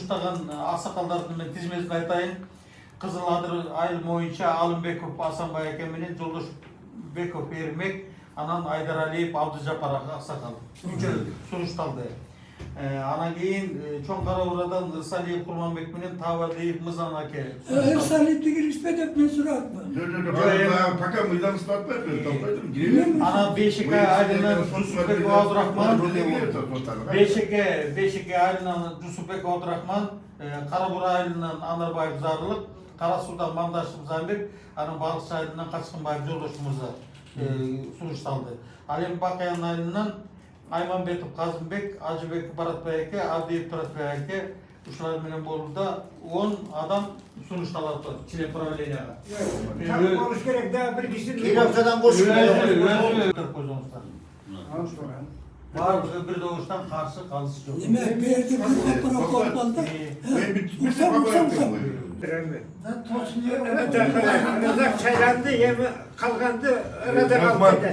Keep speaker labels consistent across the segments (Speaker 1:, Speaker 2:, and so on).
Speaker 1: сунуштаган аксакалдардын мен тизмесин айтайын. Кызыл Адыр айыл боюнча Алымбеков Асанбай аке менен Жолдошбеков Эрмек, анан Айдаралиев Абдыжапар аксакал сунушталды. Анан кийин чоң Кара-Бурадан Ырсалиев Курманбек менен Табалиев Мызан аке.
Speaker 2: Ырсалиевди киргизбе деп мен сурапмы?
Speaker 3: Пока мыйдан сынатпайбы.
Speaker 1: Анан Бешике айылынан Жусупбек Абдурахман, Бешике айылынан Жусупбек Абдурахман, Кара-Бура айылынан Анарбаев Зарылык, Кара Суудан Мамдашев Замбек, анан Балыкчы айылынан Качкынбаев Жолдош мырза сунушталды. Ал эми Бакаян айылынан Айманбетов Казымбек, Ажыбек Баратбай аке, Абдиев Туратбай аке, ушулар менен болууда 10 адам сунушталат член правленияга.
Speaker 2: Так болуш керек да, бир киши.
Speaker 4: Кировкадан бош
Speaker 1: Баардыгы бир добуштан каршы калыш жок.
Speaker 2: Неме берди бир окуп калды. Разак чайланды, эми калганды Разак алды.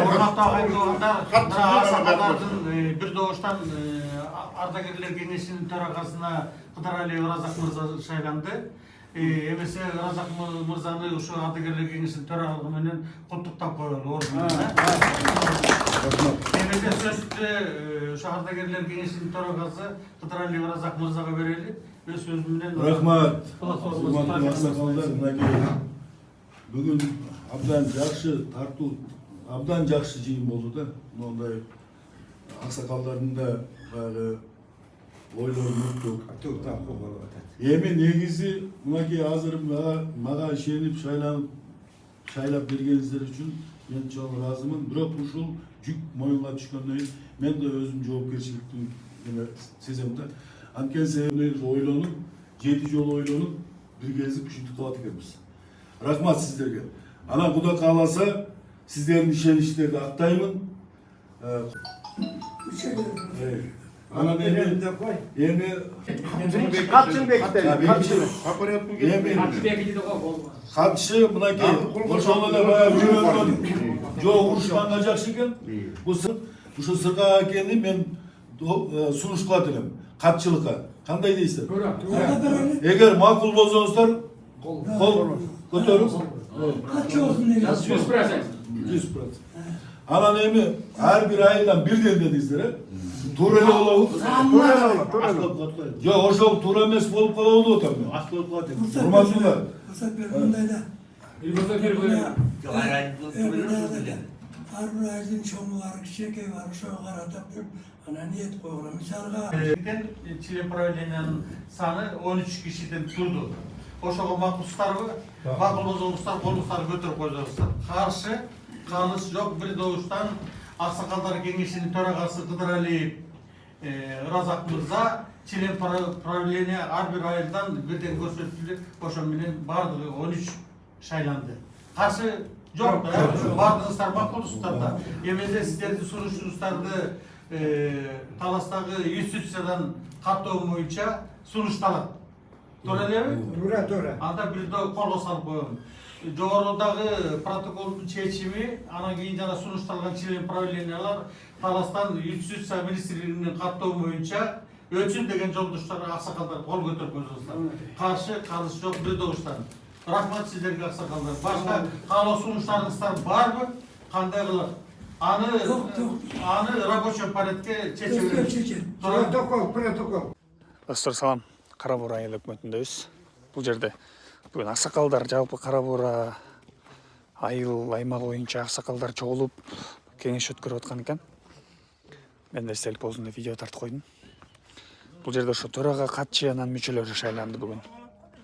Speaker 1: Урматтуу агайдуулар, аксакалдардын бир добуштан ардагерлер кеңешинин төрагасына Кыдыралиев Разак мырза шайланды. Эмесе Разак мырзаны ушу ардагерлер кеңешинин төрагасы менен куттуктап коелу ордуна. Эмесе сөздү ушу ардагерлер кеңешинин төрагасы Кыдыралиев Разак мырзага берели. Өз сөзү менен
Speaker 5: Рахмат. Бүгүн абдан жакшы тартуу, абдан жакшы жыйын болду да. Мондай аксакалдардын да баягы ойлорун уктук. Эми негизи мынакей азыр мага ишенип шайлап бергениңиздер үчүн мен чоң ыраазымын. Бирок ушул жүк моюнга түшкөндөн кийин мен да өзүм жоопкерчиликтин сезем да. Анткени себебин ойлонуп, 7 жолу ойлонуп, бир кезип ушинтип калат экенбиз. Рахмат сиздерге. Анан Кудай кааласа, сиздердин ишеничтерди актаймын. Анан эми катчы мынакей ошол эле баягы үйрөнгөн жок урушканга жакшы экен. Ушу Сыркак акени мен сунушталат элем. Катчылыкка. Кандай дейсиздер? Эгер макул болсоңуздар, кол көтөрүп.
Speaker 2: Катчы болсун деген.
Speaker 5: 100%. Анан эми ар бир айылдан бирден дедиңиздер, э? Туура эле болобу? Жок, ошол туура эмес болуп калабы атам мен. Аш болуп калат экен. Урматтуулар.
Speaker 2: Мындайда. Ар бир айылдын чоңу бар, кичинекей бар, ошого карата анан ниет койгон. Мисалга
Speaker 1: член правлениянын саны 13 кишиден турду. Ошого макулсуздарбы? Макул болсоңуздар, колуңуздарды көтөрүп койсоңуздар. Каршы калыш жок. Бир добуштан аксакалдар кеңешинин төрагасы Кыдыралиев Разак мырза член правления ар бир айылдан бирден көрсөтүлүп, ошо менен баардыгы 13 шайланды. Каршы жок да, баардыгыңыздар макулсуздар да. Эмесе сиздердин сунушуңуздарды таластагы юстициядан каттоо боюнча сунушталат. Туура элеби?
Speaker 2: Туура.
Speaker 1: Анда бир колго салып коем. Жогорудагы протоколдун чечими, анан кийин жана сунушталган член правлениялар таластан юстиция министрлигинин каттоо боюнча өчүн деген жолдоштор аксакалдар кол көтөрүп койсоңуздар. Каршы калыш жок, бир добуштан. Рахмат сиздерге аксакалдар. Башка каалоо сунуштарыңыздар барбы? Кандай кылып? Аны рабочий порядке чечебиз.
Speaker 2: Протокол.
Speaker 6: Достор салам, Кара-Бура айыл өкмөтүндөбүз. Бул жерде бүгүн аксакалдар жалпы Кара-Бура айыл аймагы боюнча аксакалдар чогулуп кеңеш өткөрүп аткан экен. Мен да эстелик болсун деп видео тартып койдум. Бул жерде ошо төрага катчы анан мүчөлөрү шайланды бүгүн.